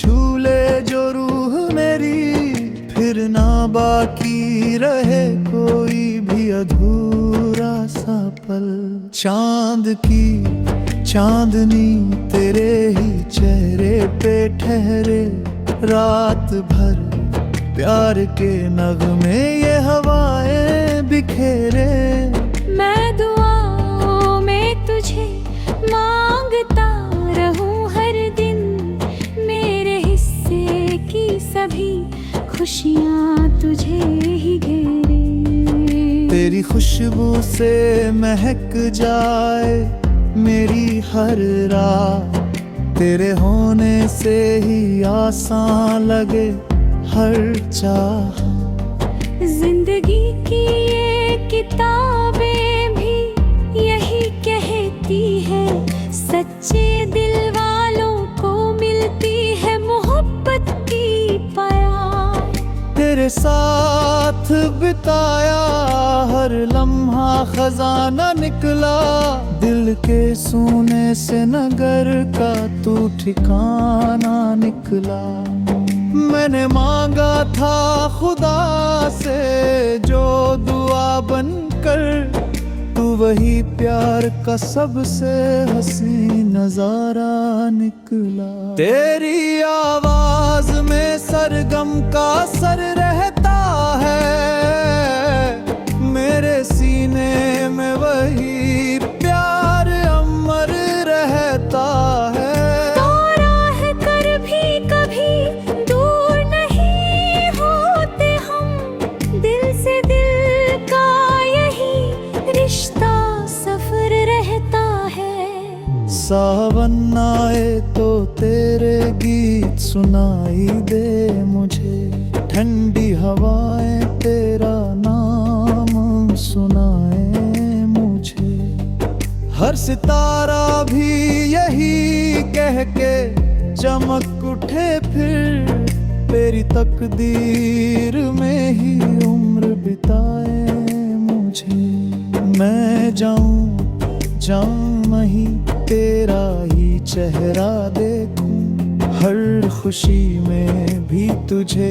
छू ले जो रूह मेरी, फिर ना बाकी रहे कोई भी अधूरा सा पल। चांद की चांदनी तेरे ही चेहरे पे ठहरे, रात भर प्यार के नगमे ये हवाएं बिखेरे। मैं दुआओं में तुझे मांगता रहूं हर दिन, मेरे हिस्से की सभी खुशियाँ तुझे ही घेरे। तेरी खुशबू से महक जाए मेरी हर रात, तेरे होने से ही आसान लगे हर चाह। जिंदगी की ये किताबें भी यही कहती है, सच्चे दिल वालों को मिलती है मोहब्बत की प्यार। तेरे साथ बिताया हर लम्हा खजाना निकला, दिल के सोने से नगर का तू ठिकाना निकला। मैंने मांगा था खुदा से जो दुआ बनकर, तू वही प्यार का सबसे हसीन नजारा निकला। तेरी आवाज में सरगम का सर रहता है, मेरे सीने में वही प्यार अमर रहता है। सावन आए तो तेरे गीत सुनाई दे मुझे, ठंडी हवाएं तेरा नाम सुनाए मुझे। हर सितारा भी यही कह के चमक उठे फिर, तेरी तकदीर में ही उम्र बिताए मुझे। मैं जाऊं नहीं तेरा ही चेहरा देखूं, हर खुशी में भी तुझे,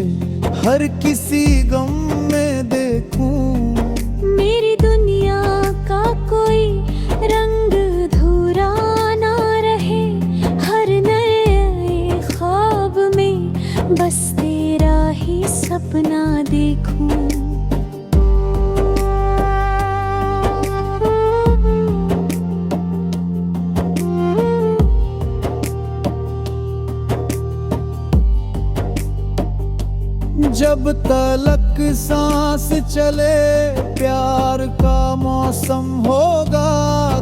हर किसी गम में देखूं। मेरी दुनिया का कोई रंग अधूरा ना रहे, हर नए ख्वाब में बस तेरा ही सपना देखूं। जब तलक सांस चले प्यार का मौसम होगा,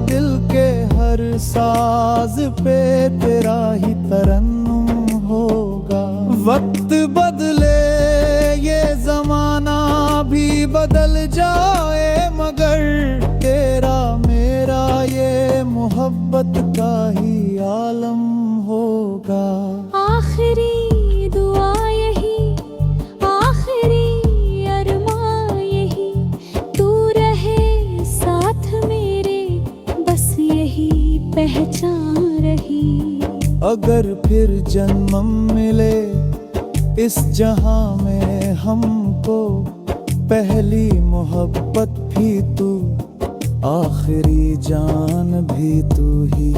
दिल के हर साज पे तेरा ही तरन्नुम होगा। वक्त बदले ये जमाना भी बदल जाए, मगर तेरा मेरा ये मोहब्बत का ही आलम होगा। आखिरी दुआ यही, पहचान रही। अगर फिर जन्म मिले इस जहां में हमको, पहली मोहब्बत भी तू, आखिरी जान भी तू ही।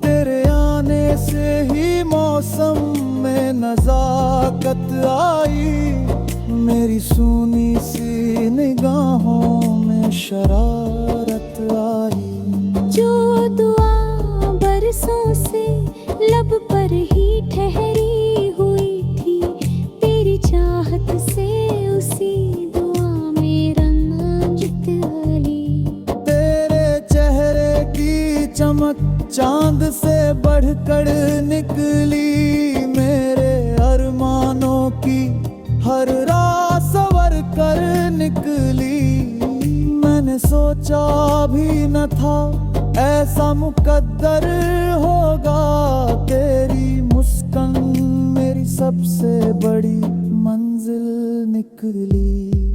तेरे आने से ही मौसम में नजाकत आई, मेरी सूनी सी निगाहों में शरारत आई। जो दुआ बरसों से लब पर ही ठहरी हुई थी, तेरी चाहत से उसी दुआ में रंजित गली। तेरे चेहरे की चमक चांद से बढ़कर निकली, मेरे अरमानों की हर रात संवर कर निकली। मैंने सोचा भी न था ऐसा मुकद्दर होगा, तेरी मुस्कान मेरी सबसे बड़ी मंजिल निकली।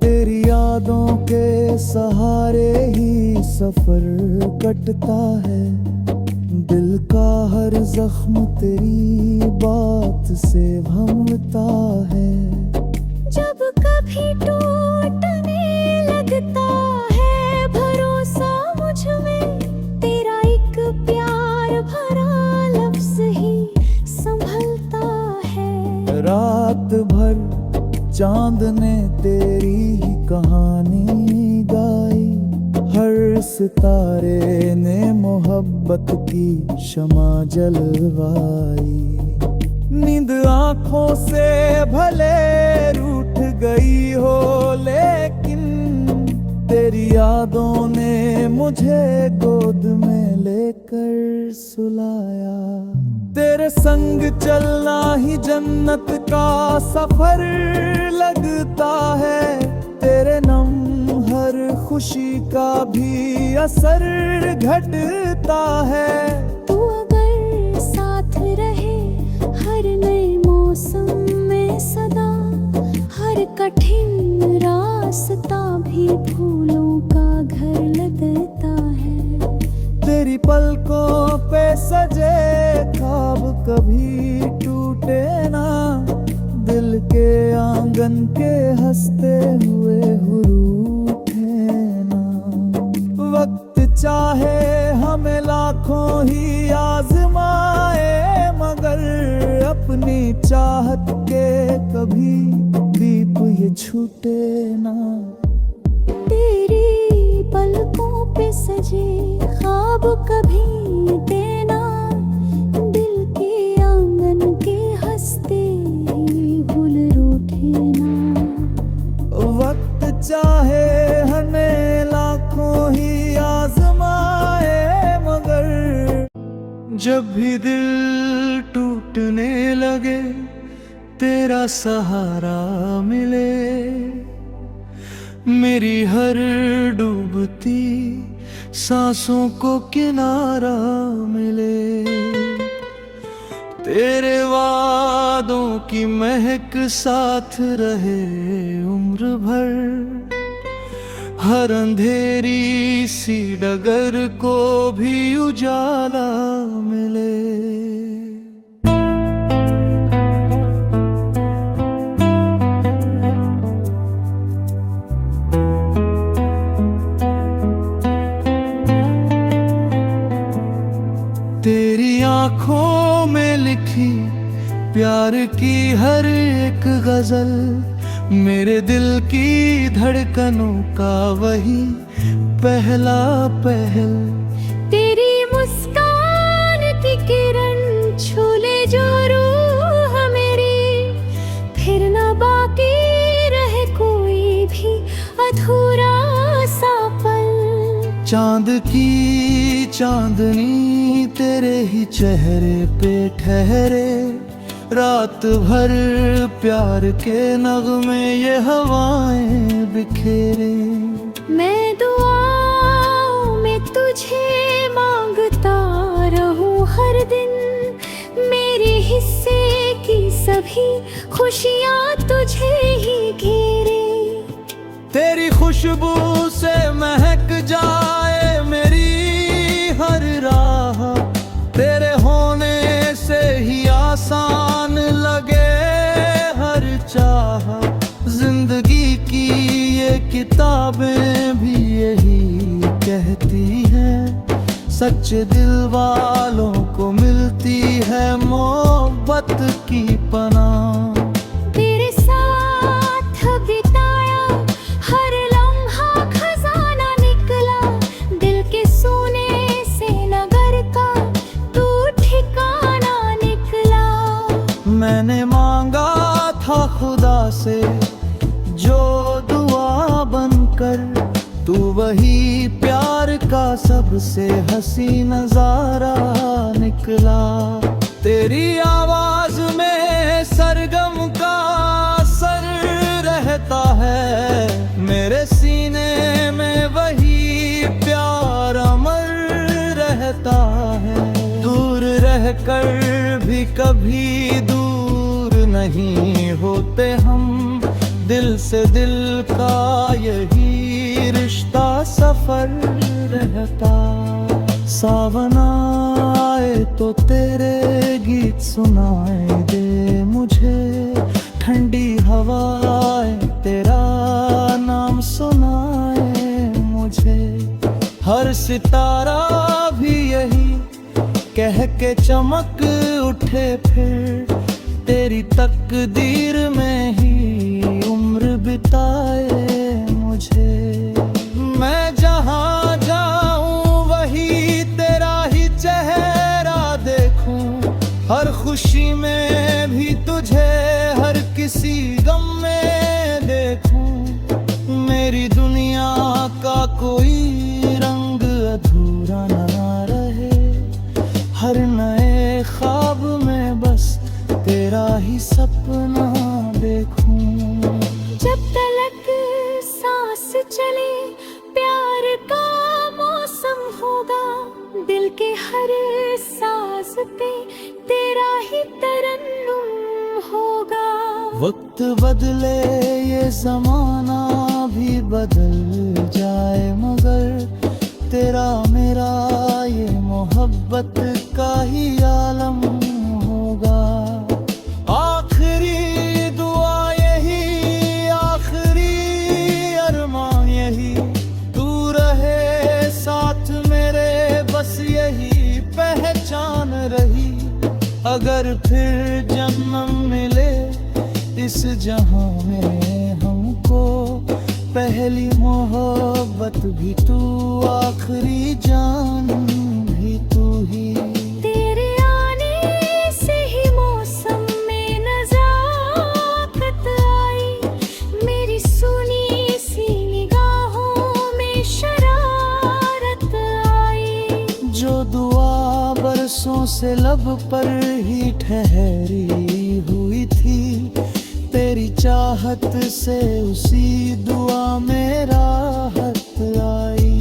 तेरी यादों के सहारे ही सफर कटता है, दिल का हर जख्म तेरी बात से भमता है। जब कभी टूटने लगता है भरोसा मुझ में, तेरा एक प्यार भरा लफ्ज ही संभलता है। रात भर चांद ने तेरी ही कहानी गाई, हर सितारे ने मोहब्बत की शमा जलवाई। नींद आँखों से भले रूठ गई हो, लेकिन तेरी यादों ने मुझे गोद में लेकर सुलाया। तेरे संग चलना ही जन्नत का सफर लगता है, तेरे नम हर खुशी का भी असर घटता है। तू अगर साथ रहे हर नए मौसम में सदा, हर कठिन रास्ता भी फूलों का घर लगता है। तेरी पलकों पे सजे ख्वाब कभी टूटे ना, दिल के आंगन के हंसते हुए हुरूठे ना। वक्त चाहे हमें लाखों ही आजमाए, मगर अपनी चाहत के कभी दीप ये छूटे ना। तेरी पलकों पे सजे ख्वाब कभी देना, दिल के आंगन के हंसते फूल रूठे ना। वक्त चाहे हमें लाखों ही आजमाए, मगर जब भी दिल टूटने लगे तेरा सहारा मिले, मेरी हर डूबती सांसों को किनारा मिले। तेरे वादों की महक साथ रहे उम्र भर, हर अंधेरी सी डगर को भी उजाला मिले। तेरी आँखों में लिखी प्यार की हर एक गजल, मेरे दिल की धड़कनों का वही पहला पहल। तेरी मुस्कान की किरण छूले जो रूह मेरी, फिर न बाकी रहे कोई भी अधूरा सा पल। चांद की चांदनी तेरे ही चेहरे पे ठहरे, रात भर प्यार के नगमे ये हवाएं बिखेरे। मैं दुआओं में तुझे मांगता रहूं हर दिन, मेरे हिस्से की सभी खुशियाँ तुझे ही घेरे। तेरी खुशबू से महक जाए मेरी हर राह, तेरे होने से ही आसान लगे हर चाह। जिंदगी की ये किताबें भी यही कहती हैं, सच्चे दिल वालों को मिलती है मोहब्बत की पनाह। तेरे साथ बिताया हर लम्हा खजाना निकला, दिल के सोने से नगर का तू ठिकाना निकला। मैंने मांगा था खुदा से जो दुआ बनकर, तू वही प्यार का सबसे हसी नजारा निकला। तेरी आवाज में सरगम का असर रहता है, मेरे सीने में वही प्यार अमर रहता है। दूर रहकर भी कभी दूर नहीं होते हम, दिल से दिल का यही रिश्ता सफर रहता। सावन आए तो तेरे गीत सुनाए दे हवाएं तेरा नाम सुनाए मुझे। हर सितारा भी यही कह के चमक उठे, फिर तेरी तकदीर में ही उम्र बिताए मुझे। मैं जहाँ जाऊँ वही तेरा ही चेहरा देखूं, हर खुशी में भी तुझे, हर किसी गम में देखूं। मेरी दुनिया का कोई रंग अधूरा ना रहे, हर नए ख्वाब में बस तेरा ही सपना देखूं। जब तलक सांस चले प्यार का मौसम होगा, दिल के हर साज पे तेरा ही तरन्नुम होगा। वक्त बदले ये जमाना भी बदल जाए, मगर तेरा मेरा ये मोहब्बत का ही आलम होगा। आखिरी दुआ यही, आखिरी अरमान यही, तू रहे साथ मेरे, बस यही पहचान रही। अगर फिर जन्म मिले इस जहां में हमको, पहली मोहब्बत भी तू, आखिरी जान भी तू ही। तेरे आने से ही मौसम में नजाकत आई, मेरी सुनी सी निगाहों में शरारत आई। जो दुआ बरसों से लब पर ही ठहरी हुई थी, तेरी चाहत से उसी दुआ में राहत आई।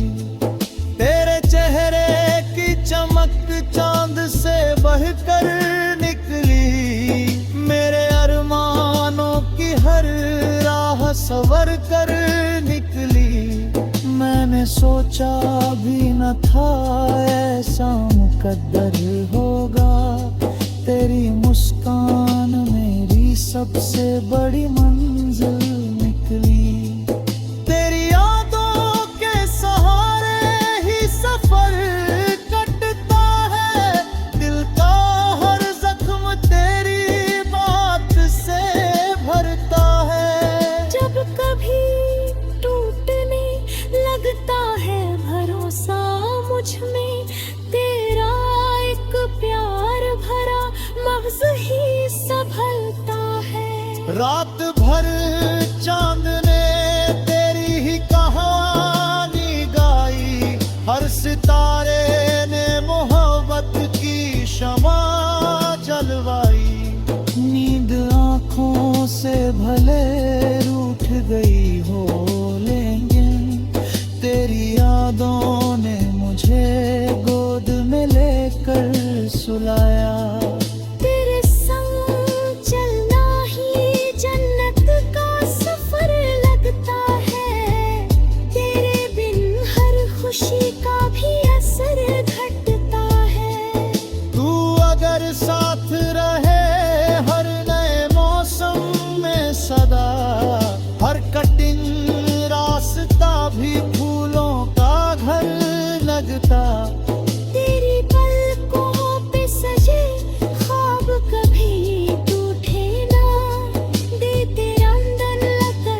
तेरे चेहरे की चमक चांद से बहकर निकली, मेरे अरमानों की हर राह सवर कर निकली। मैंने सोचा भी न था ऐसा मुकद्दर होगा, तेरी मुस्कान मेरी सबसे बड़ी मंजिल निकली। तेरी यादों के सहारे ही सफर कटता है, दिल का हर जख्म तेरी बात से भरता है। जब कभी टूटने लगता है भरोसा मुझ में, तेरा एक प्यार भरा लफ्ज ही संभलता है। रात भर चांद ने तेरी ही कहानी गाई, हर सितारे ने मोहब्बत की शमा जलवाई। नींद आँखों से भले रूठ गई हो, लेकिन तेरी यादों ने मुझे गोद में लेकर सुलाया। तेरे संग चलना ही जन्नत का सफर लगता है, तेरे बिन हर खुशी का भी असर घटता है। तू अगर साथ रहे हर नए मौसम में सदा, हर कठिन रास्ता भी फूलों का घर लगता। तेरी पलकों पे सजे ख्वाब कभी टूटे ना, दे तेरा अंदर लगा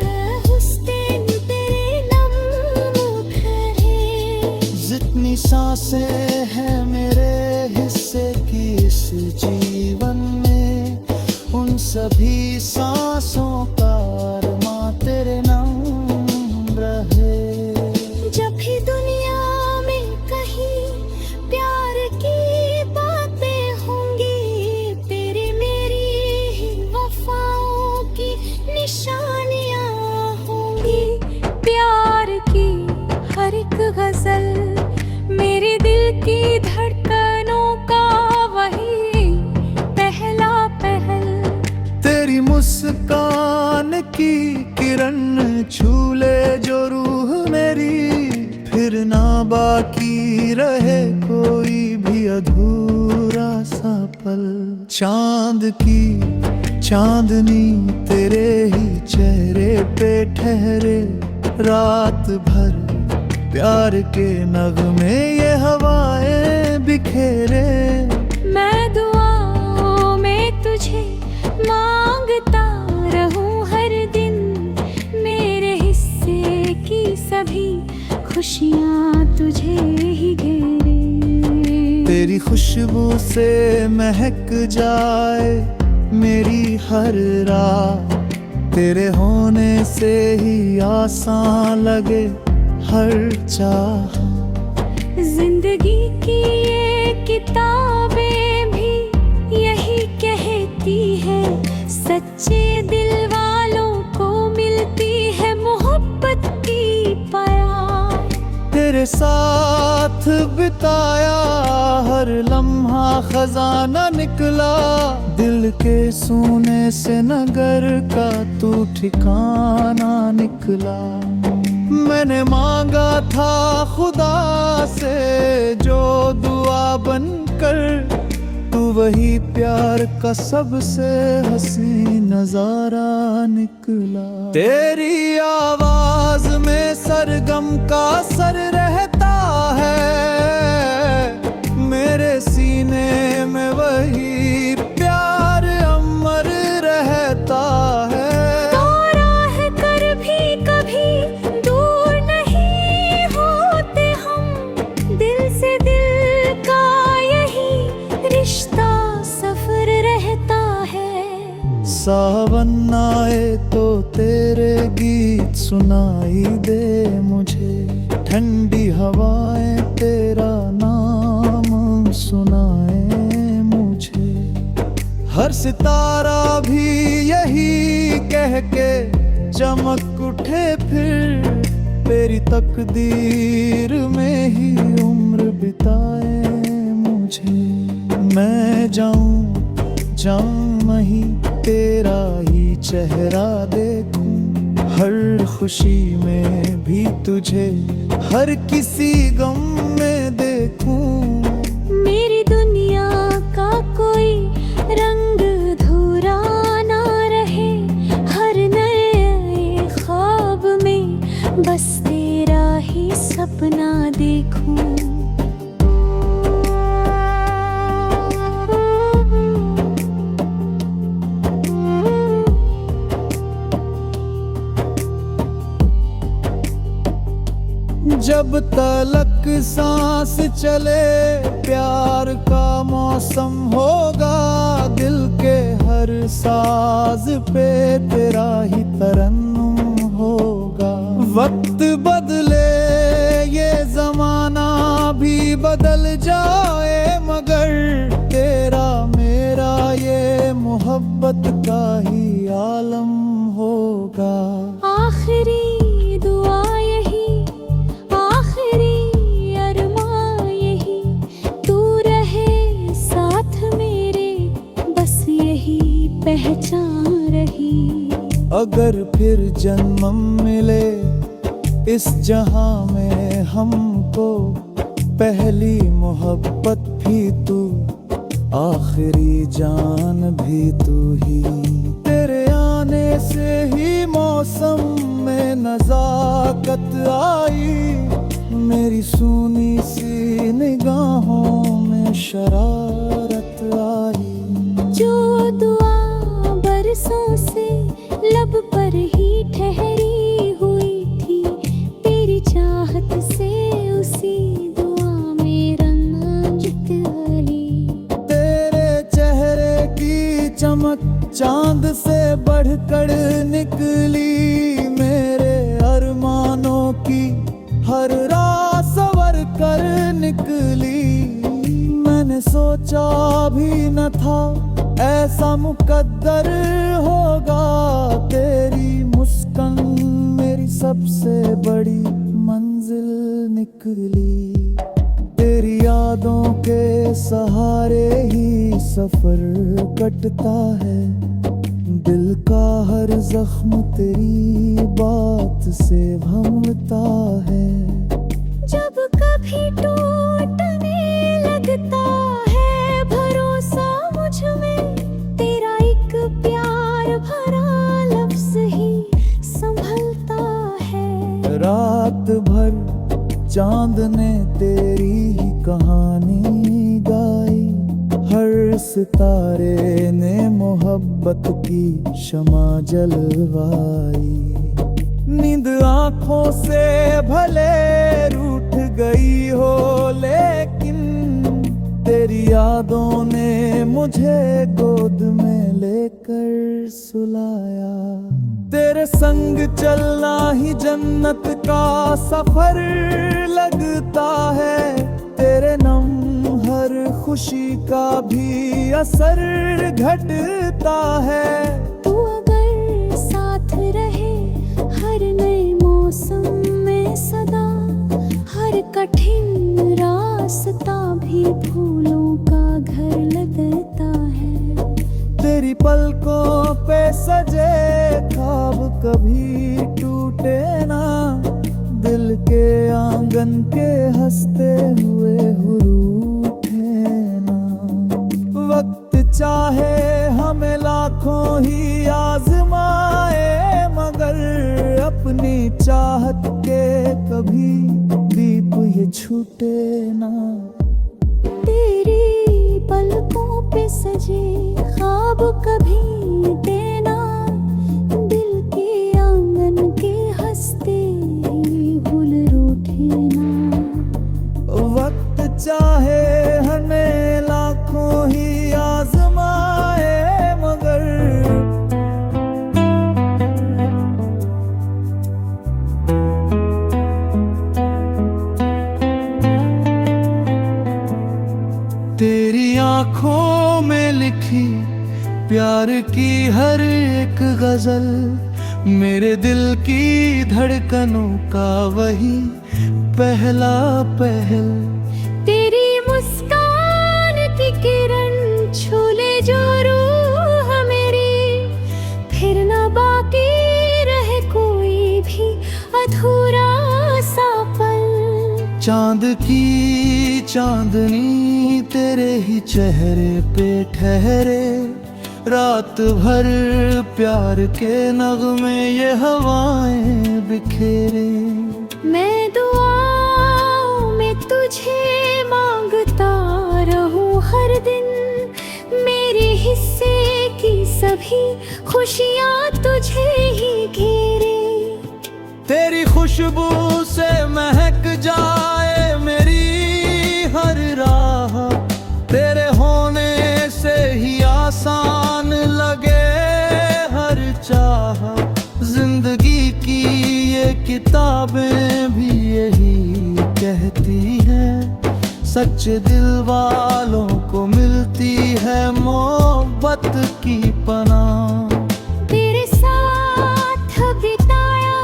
हुस्न तेरे नम भरे। जितनी सांसें हैं मेरे हिस्से की इस जीवन में, उन सभी सांसों का अरमां तेरे नाम रहे। जब भी दुनिया में कहीं प्यार की बातें होंगी, तेरी मेरी ही वफाओं की निशानियां होंगी। प्यार की हर एक गजल मेरे दिल की धड़कनों का वही पहला पहल। तेरी मुस्कान की किरण छू ले जो रूह मेरी, फिर ना बाकी रहे कोई भी अधूरा सा पल। चांद की चांदनी तेरे ही चेहरे पे ठहरे, रात भर प्यार के नगमे ये हवाएं बिखेरे। मैं दुआओं में तुझे मांगता रहूं हर दिन, मेरे हिस्से की सभी खुशियाँ तुझे ही घेरे। तेरी खुशबू से महक जाए मेरी हर रात, तेरे होने से ही आसान लगे हर चाह। जिंदगी की ये किताबें भी यही कहती है, सच्चे दिल वालों को मिलती है मोहब्बत की प्यार। तेरे साथ बिताया हर लम्हा खजाना निकला, दिल के सोने से नगर का तू ठिकाना निकला। मैंने मांगा था खुदा से जो दुआ बनकर, तू वही प्यार का सबसे हसीन नजारा निकला। तेरी आवाज में सरगम का सर रहता है, मेरे सीने में वही प्यार अमर रहता है। तो राह कर भी कभी दूर नहीं होते हम, दिल से दिल का यही रिश्ता सफर रहता है। सावन आए तो तेरे गीत सुनाई दे मुझे, ठंडी हवाएं तेरा नाम सुनाए मुझे। हर सितारा भी यही कह के चमक उठे फिर, तेरी तकदीर में ही उम्र बिताए मुझे। मैं जाऊं वहीं तेरा ही चेहरा देखूं, हर खुशी में भी तुझे, हर किसी गम में देखूं। मेरी दुनिया का कोई रंग अधूरा ना रहे, हर नए ख्वाब में बस तेरा ही सपना देखूं। जब तलक सांस चले प्यार का मौसम होगा, दिल के हर साज पे तेरा ही तरन्नुम होगा। वक्त बदले ये जमाना भी बदल जाए, मगर तेरा मेरा ये मोहब्बत का ही आलम होगा। आखिरी दुआ यही, आखिरी अरमां यही, तू रहे साथ मेरे, बस यही पहचान रही। अगर फिर जन्म मिले इस जहां में हमको, पहली मोहब्बत भी तू, आखिरी जान भी तू ही। तेरे आने से ही मौसम में नजाकत आई, मेरी सूनी सी निगाहों में शरारत आई। जो दुआ बरसों से लब पर ही ठहरी हुई थी, तेरी चाहत से उसी दुआ में रंजित हली। तेरे चेहरे की चमक चांद से बढ़कर निकली, मेरे अरमानों की हर रात सवर कर निकली। मैंने सोचा भी न था ऐसा मुकद्दर होगा, तेरी मुस्कान मेरी सबसे बड़ी मंजिल निकली। तेरी यादों के सहारे ही सफर कटता है, दिल का हर जख्म तेरी बात से भंगता है। जब कभी टूटने लगता है भरोसा मुझ में, तेरा एक प्यार चांद ने तेरी ही कहानी गाई, हर सितारे ने मोहब्बत की शमा जलवाई। नींद आंखों से भले रूठ गई हो, लेकिन तेरी यादों ने मुझे गोद में लेकर सुलाया। तेरे संग चलना ही जन्नत का सफर लगता है, तेरे नम हर खुशी का भी असर घटता है। तू अगर साथ रहे हर नए मौसम में सदा, हर कठिन रास्ता भी फूलों का घर लगता है। तेरी पलकों पे सजे ख्वाब कभी टूटे ना, दिल के आंगन के हंसते हुए रूठे ना। वक्त चाहे हमें लाखों ही आजमाए, मगर अपनी चाहत के कभी दीप ये छूटे ना। तेरी पलकों पे सजे ख्वाब कभी देना, दिल के आंगन के हंसते फूल रूठे ना। वक्त चाहे हमें लाखों ही आजमाए, मगर तेरी आंखों में लिखी प्यार की हर एक गजल, मेरे दिल की धड़कनों का वही पहला पहल। तेरी मुस्कान की किरण छू ले जो रूह मेरी, फिर ना बाकी रहे कोई भी अधूरा सा पल। चांद की चांदनी तेरे ही चेहरे पे ठहरे, रात भर प्यार के नगमे ये हवाएं बिखेरे। मैं दुआओं में तुझे मांगता रहूं हर दिन, मेरे हिस्से की सभी खुशियाँ तुझे ही घेरे। तेरी खुशबू से महक जाए मेरी हर राह, तेरे होने से ही आसान लगे हर चाह। जिंदगी की ये किताबें भी यही कहती हैं, सच्चे दिल वालों को मिलती है मोहब्बत की पनाह। तेरे साथ बिताया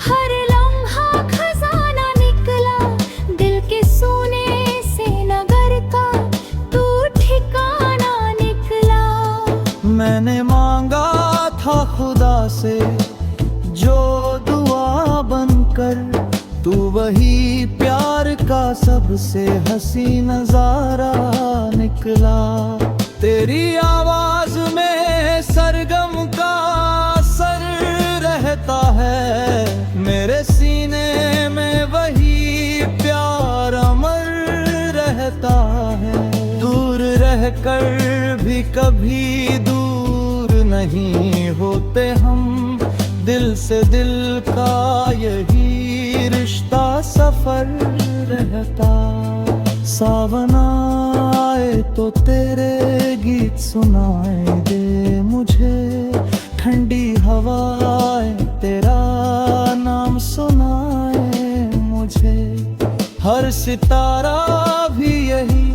हर लम्हा खजाना निकला, दिल के सोने से नगर का तू ठिकाना निकला। मैंने मांगा था खुदा से जो दुआ बनकर, तू वही प्यार का सबसे हसी नजारा निकला। तेरी आवाज में सरगम का असर रहता है, मेरे सीने में वही प्यार अमर रहता है। दूर रहकर भी कभी दूर नहीं होते हम, दिल से दिल का यही रिश्ता सफर रहता। सावन आए तो तेरे गीत सुनाए दे मुझे, ठंडी हवाएं तेरा नाम सुनाए मुझे। हर सितारा भी यही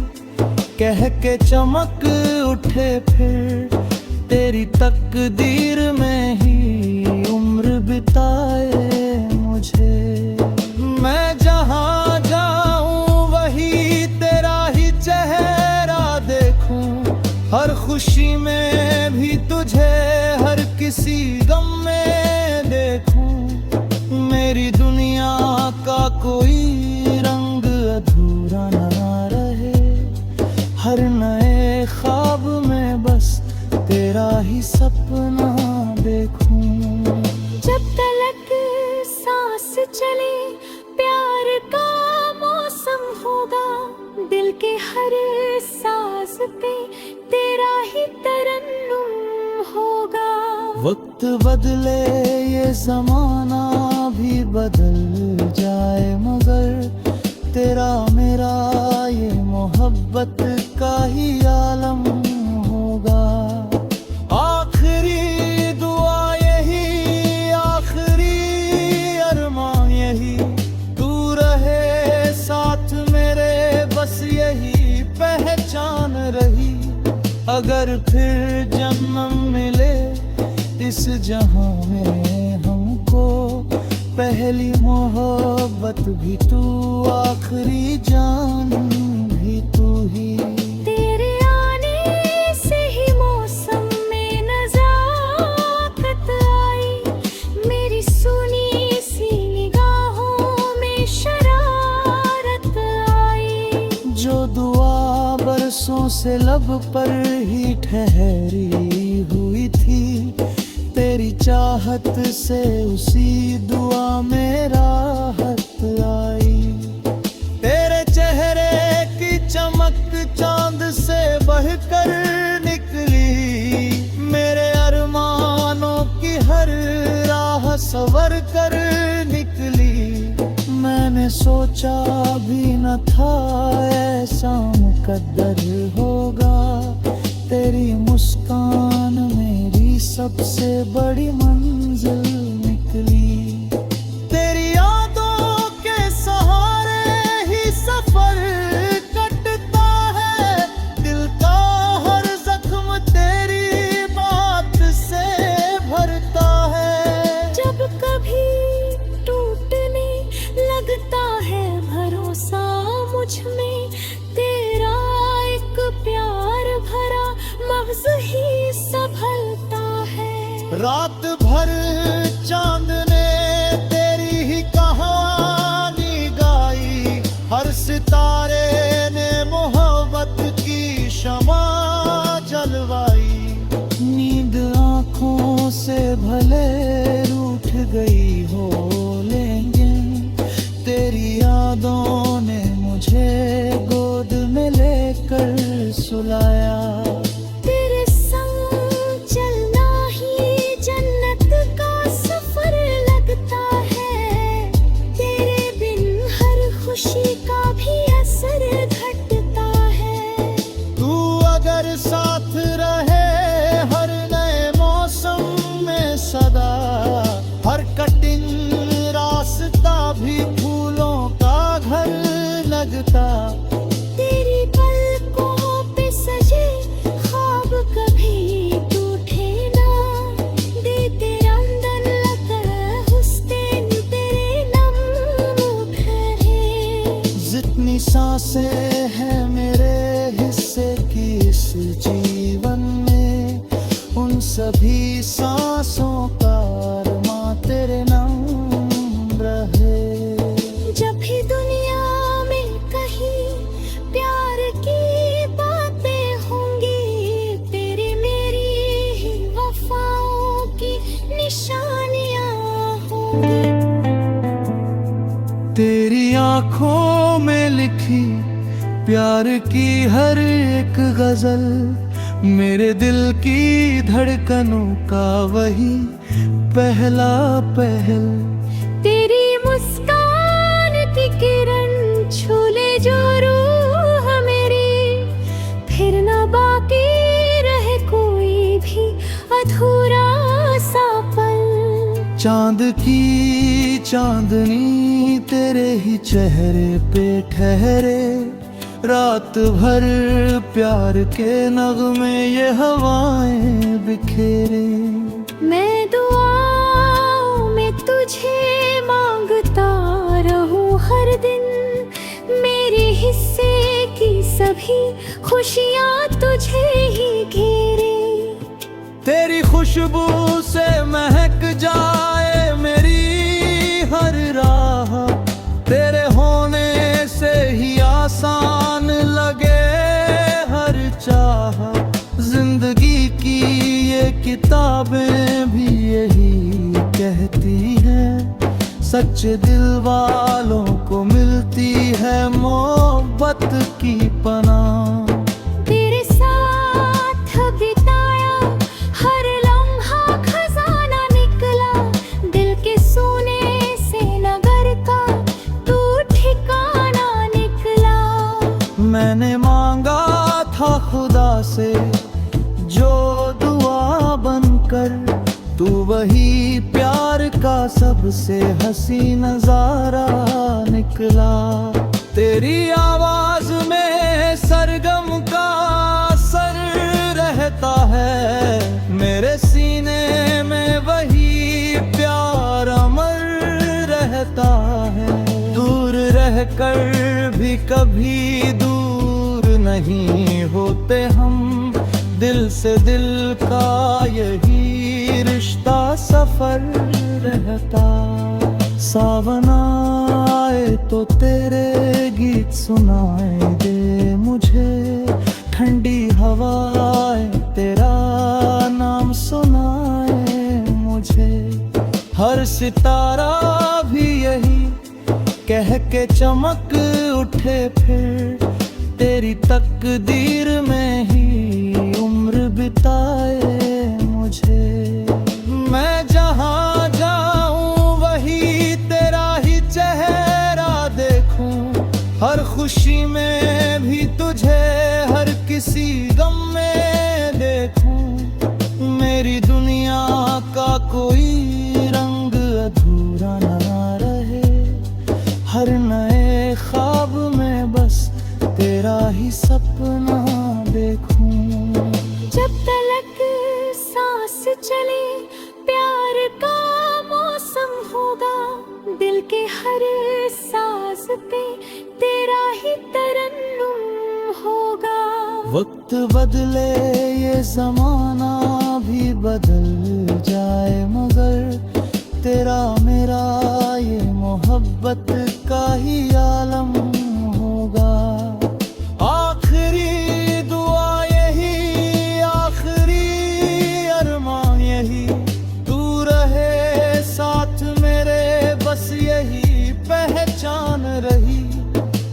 कह के चमक उठे, फिर तेरी तकदीर में ही उम्र बिताए मुझे। मैं जहाँ जाऊँ वही तेरा ही चेहरा देखूं, हर खुशी में भी तुझे, हर किसी गम में देखूं। मेरी दुनिया का कोई रंग अधूरा ना रहे, हर नए ख्वाब में बस तेरा ही सपना देखूं। जब तलक सांस चले प्यार का दिल के हर साज पे तेरा ही तरन्नुम होगा। वक्त बदले ये जमाना भी बदल जाए, मगर तेरा मेरा ये मोहब्बत का ही आलम होगा। आखिरी दुआ यही, आखिरी अरमान यही, तू रहे साथ मेरे, बस यही पहचान रही। अगर फिर जन्म मिले इस जहां में हमको, पहली मोहब्बत भी तू, आखिरी जान भी तू ही। तेरे आने से ही मौसम में नजाकत आई, मेरी सुनी सी निगाहों में शरारत आई। जो दुआ बरसों से लब पर ही ठहरी हुई थी, तेरी चाहत से उसी दुआ में राहत आई। तेरे चेहरे की चमक चांद से बढ़कर निकली, मेरे अरमानों की हर राह सवर कर निकली। मैंने सोचा भी न था ऐसा मुकद्दर होगा, तेरी मुस्कान मेरी सबसे बड़ी मंजिल निकली। तेरी यादों के सहारे ही सफर कटता है, दिल का हर जख्म तेरी बात से भरता है। जब कभी टूटने लगता है भरोसा मुझ में, तेरा एक प्यार भरा लफ्ज ही संभलता है। रात भर चांद ने तेरी ही कहानी गाई, हर सितारे ने मोहब्बत की शमा जलवाई। नींद आँखों से भले रूठ गई हो, लेकिन तेरी यादों ने मुझे गोद में लेकर सुलाया। तेरे संग चलना ही जन्नत का सफर लगता है, तेरे बिन हर खुशी का भी असर घटता है। तू अगर साथ रहे हर नए मौसम में सदा, हर कठिन रास्ता भी फूलों का घर लगता। तेरी पलकों पे सजे ख्वाब कभी टूटे ना, दे तेरा अंदर लगा हुस्न तेरे नम ठहरे। जितनी सांसें हैं मेरे हिस्से की इस जीवन में, उन सभी सांसों का अरमां तेरे नाम रहे। जब भी दुनिया में कहीं प्यार की बातें होंगी, तेरी मेरी ही वफाओं की निशानियां होंगी। तेरी आँखों में लिखी प्यार की हर एक गजल, मेरे दिल की धड़कनों का वही पहला पहल। तेरी मुस्कान की किरण छूले जो रूह मेरी, फिर ना बाकी रहे कोई भी अधूरा सा पल। चांद की चांदनी तेरे ही चेहरे पे ठहरे, रात भर प्यार के नगमे ये हवाएं बिखेरे। मैं दुआओं में तुझे मांगता रहूं हर दिन, मेरे हिस्से की सभी खुशियाँ तुझे ही घेरे। तेरी खुशबू से महक जाए मेरी हर राह, तेरे होने से ही आसान लगे हर चाह। जिंदगी की ये किताबें भी यही कहती हैं, सच्चे दिल वालों को मिलती है मोहब्बत की पनाह। तेरे साथ बिताया हर लम्हा खजाना निकला, दिल के सोने से नगर का तू ठिकाना निकला। मैंने मांगा था खुदा से जो दुआ बनकर, तू वही प्यार का सबसे हसी नजारा निकला। तेरी आवाज में सरगम का असर रहता है, मेरे सीने में वही प्यार अमर रहता है। दूर रहकर भी कभी दूर नहीं होते हम, दिल से दिल का यही रिश्ता सफर रहता। सावन आए तो तेरे गीत सुनाए दे मुझे, ठंडी हवाएं तेरा नाम सुनाए मुझे। हर सितारा भी यही कह के चमक उठे, फिर तेरी तकदीर में ही उम्र बिताए मुझे। मैं जहाँ जाऊँ वही तेरा ही चेहरा देखूं, हर खुशी में भी तुझे, हर किसी गम में देखूं। मेरी दुनिया का कोई रंग अधूरा ना रहे, हर नए ख्वाब में बस तेरा ही सपना देखूं। जब तलक सांस चले प्यार का मौसम होगा, दिल के हर साज पे तेरा ही तरन्नुम होगा। वक्त बदले ये जमाना भी बदल जाए, मगर तेरा मेरा ये मोहब्बत का ही आलम होगा। आखिरी दुआ यही, आखिरी अरमान यही, तू रहे साथ मेरे, बस यही पहचान रही।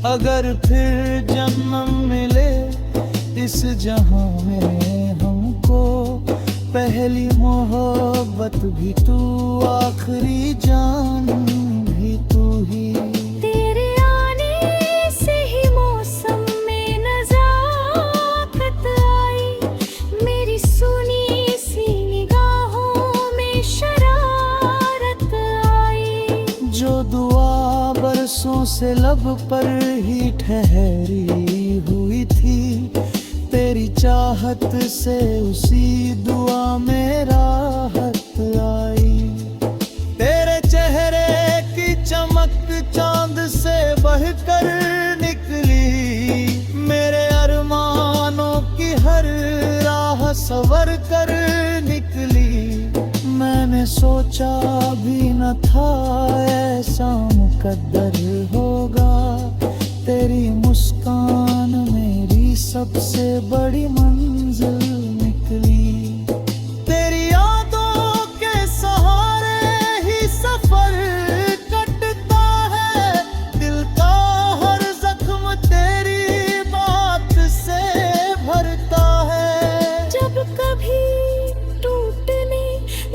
अगर फिर जन्म मिले इस जहां में हमको, पहली मोहब्बत भी तू, आखिरी जान भी तू ही। तेरे आने से ही मौसम में नजाकत आई, मेरी सुनी सी निगाहों में शरारत आई। जो दुआ बरसों से लब पर ही ठहरी हुई थी, तेरी चाहत से उसी दुआ में राहत आई। तेरे चेहरे की चमक चांद से बढ़कर निकली, मेरे अरमानों की हर राह सवर कर निकली। मैंने सोचा भी न था ऐसा मुकद्दर होगा, तेरी मुस्कान मेरी सबसे बड़ी मंजिल निकली। तेरी यादों के सहारे ही सफर कटता है, दिल का हर जख्म तेरी बात से भरता है। जब कभी टूटने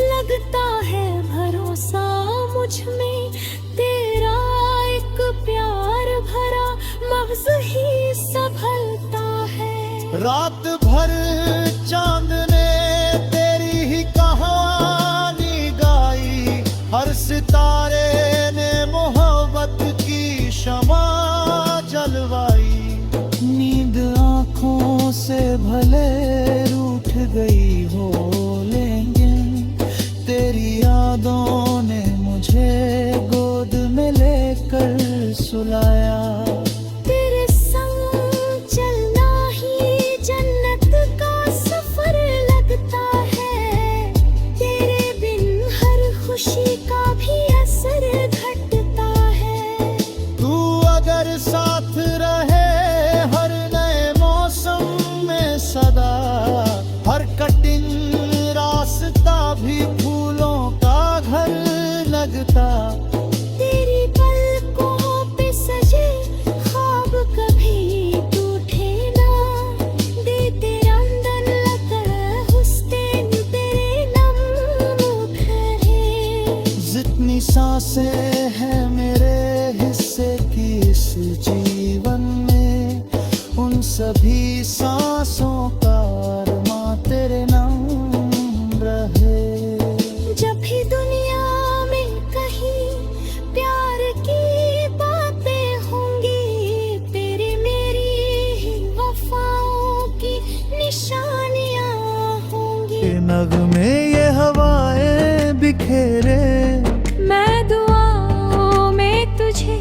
लगता है भरोसा मुझ में, तेरा एक प्यार भरा लफ्ज ही संभलता है। रात भर चांद ने तेरी ही कहानी गाई, हर सितारे ने मोहब्बत की शमा जलवाई। नींद आँखों से भले रूठ गई हो, लेकिन तेरी यादों ने मुझे गोद में लेकर सुलाया। तेरे संग चलना ही जन्नत का सफर लगता है, तेरे बिन हर खुशी का भी असर घटता है। तू अगर साथ रहे हर नए मौसम में सदा, हर कठिन रास्ता भी फूलों का घर लगता। जितनी सांसें हैं मेरे हिस्से की इस जीवन में, उन सभी सांसों का अरमां तेरे नाम रहे। जब भी दुनिया में कहीं प्यार की बातें होंगी, तेरी मेरी ही वफाओं की निशानियां होंगी। ये नगमे ये हवाएं बिखेरे, मैं दुआओं में तुझे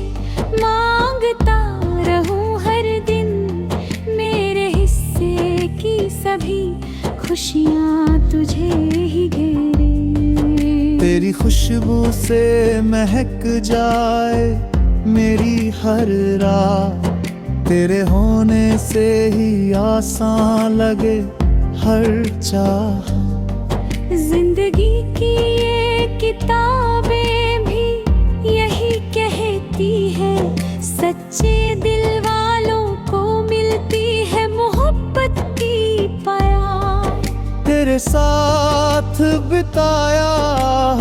मांगता रहूं हर दिन, मेरे हिस्से की सभी खुशियाँ तुझे ही घेरे। तेरी खुशबू से महक जाए मेरी हर रात, तेरे होने से ही आसान लगे हर चाह। जिंदगी की ये किताबें भी यही कहती है, सच्चे दिल वालों को मिलती है मोहब्बत की प्यार। तेरे साथ बिताया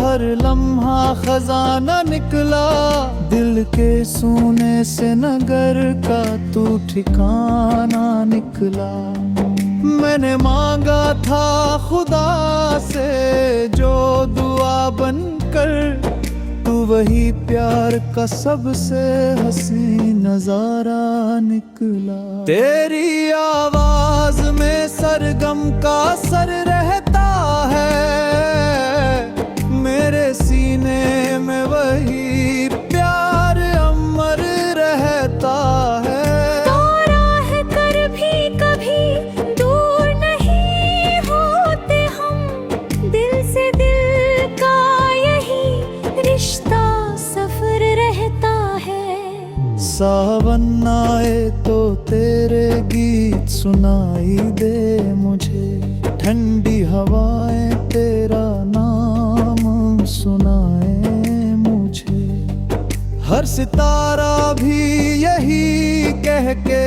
हर लम्हा खजाना निकला, दिल के सोने से नगर का तू ठिकाना निकला। मैंने मांगा था खुदा से जो दुआ बनकर, तू वही प्यार का सबसे हसी नजारा निकला। तेरी आवाज में सरगम का सर रहता है, मेरे सीने में वही प्यार अमर रहता है। सावन आए तो तेरे गीत सुनाई दे मुझे, ठंडी हवाएं तेरा नाम सुनाए मुझे। हर सितारा भी यही कह के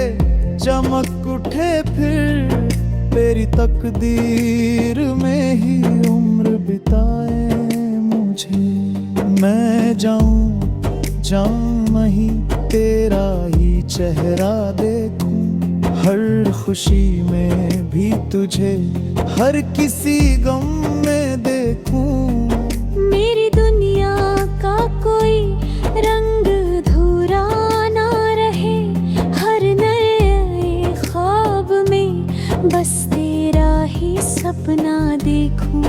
चमक उठे फिर, तेरी तकदीर में ही उम्र बिताए मुझे। मैं जाऊं नहीं तेरा ही चेहरा देखूं, हर खुशी में भी तुझे, हर किसी गम में देखूं। मेरी दुनिया का कोई रंग अधूरा ना रहे, हर नए ख्वाब में बस तेरा ही सपना देखूं।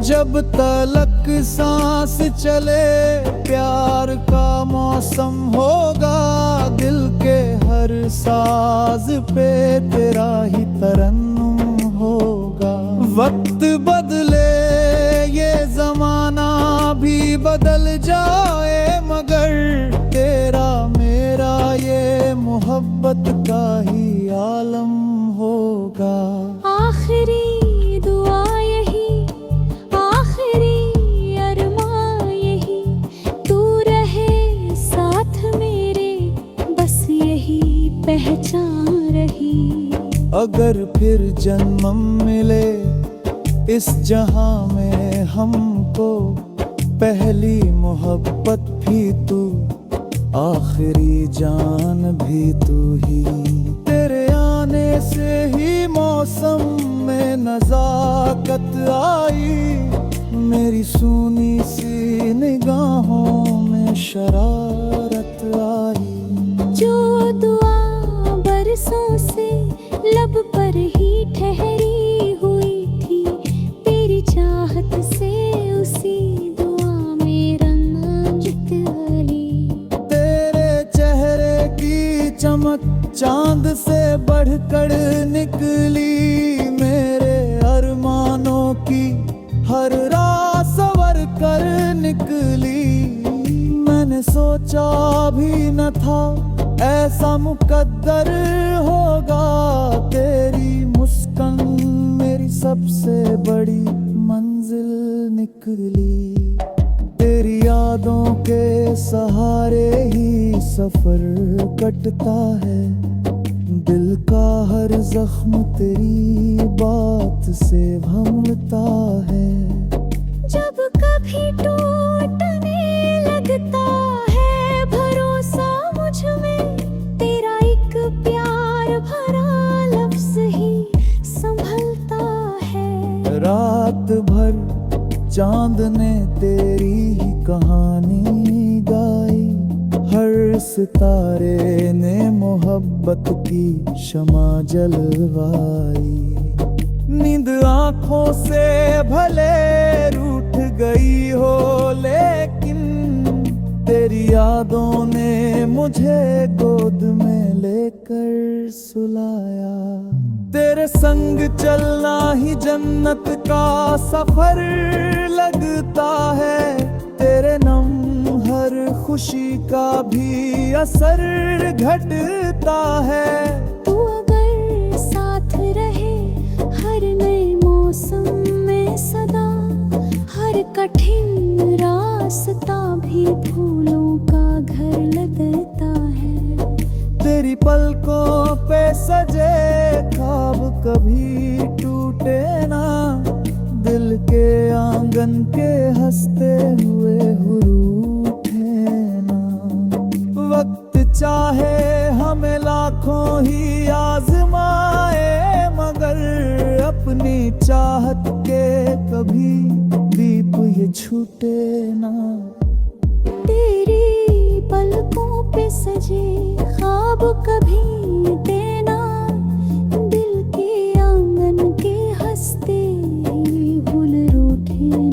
जब तलक सांस चले प्यार का मौसम होगा, दिल के हर साज पे तेरा ही तरन्नुम होगा। वक्त बदले ये जमाना भी बदल जाए, मगर तेरा मेरा ये मोहब्बत का ही आलम होगा। आखिरी दुआ यही, अरमां यही, तू रहे साथ मेरे, बस यही पहचान रही। अगर फिर जन्म मिले इस जहां में हमको, पहली मोहब्बत भी तू, आखिरी जान भी तू ही। तेरे आने से ही मौसम में नजाकत आई, मेरी सूनी सी निगाहों में शरारत आई। जो दुआ बरसों से लब पर ही ठहरी हुई थी, तेरी चाहत से उसी दुआ में रंजित वाली। तेरे चेहरे की चमक चांद से बढ़कर निकली, मेरे अरमानों की हर रात सवर कर निकली। मैंने सोचा भी न था ऐसा मुकद्दर होगा, तेरी मुस्कान मेरी सबसे बड़ी मंजिल निकली। तेरी यादों के सहारे ही सफर कटता है, दिल का हर जख्म तेरी बात से भमता है। जब कभी टूटने लगता है भरोसा मुझ में, तेरा एक प्यार भरा लफ्ज ही संभलता है। रात भर चांद ने तेरी ही कहानी गाई, हर सितारे ने मोहब्बत की शमा जलवाई। नींद आंखों से भले रूठ गई हो, लेकिन तेरी यादों ने मुझे गोद में लेकर सुलाया। तेरे संग चलना ही जन्नत का सफर लगता है, तेरे नम हर खुशी का भी असर घटता है। तू अगर साथ रहे हर नए मौसम में सदा, हर कठिन रास्ता भी फूलों का घर लगता है। तेरी पलकों पे सजे ख्वाब कभी टूटे ना, दिल के आंगन के हंसते हुए हुरूठे ना। वक्त चाहे हमें लाखों ही आजमाए, मगर अपनी चाहत के कभी दीप ये छूटे ना। तेरी पलकों पे सजे ख्वाब कभी देना, दिल के आंगन के हंसते फूल रूठे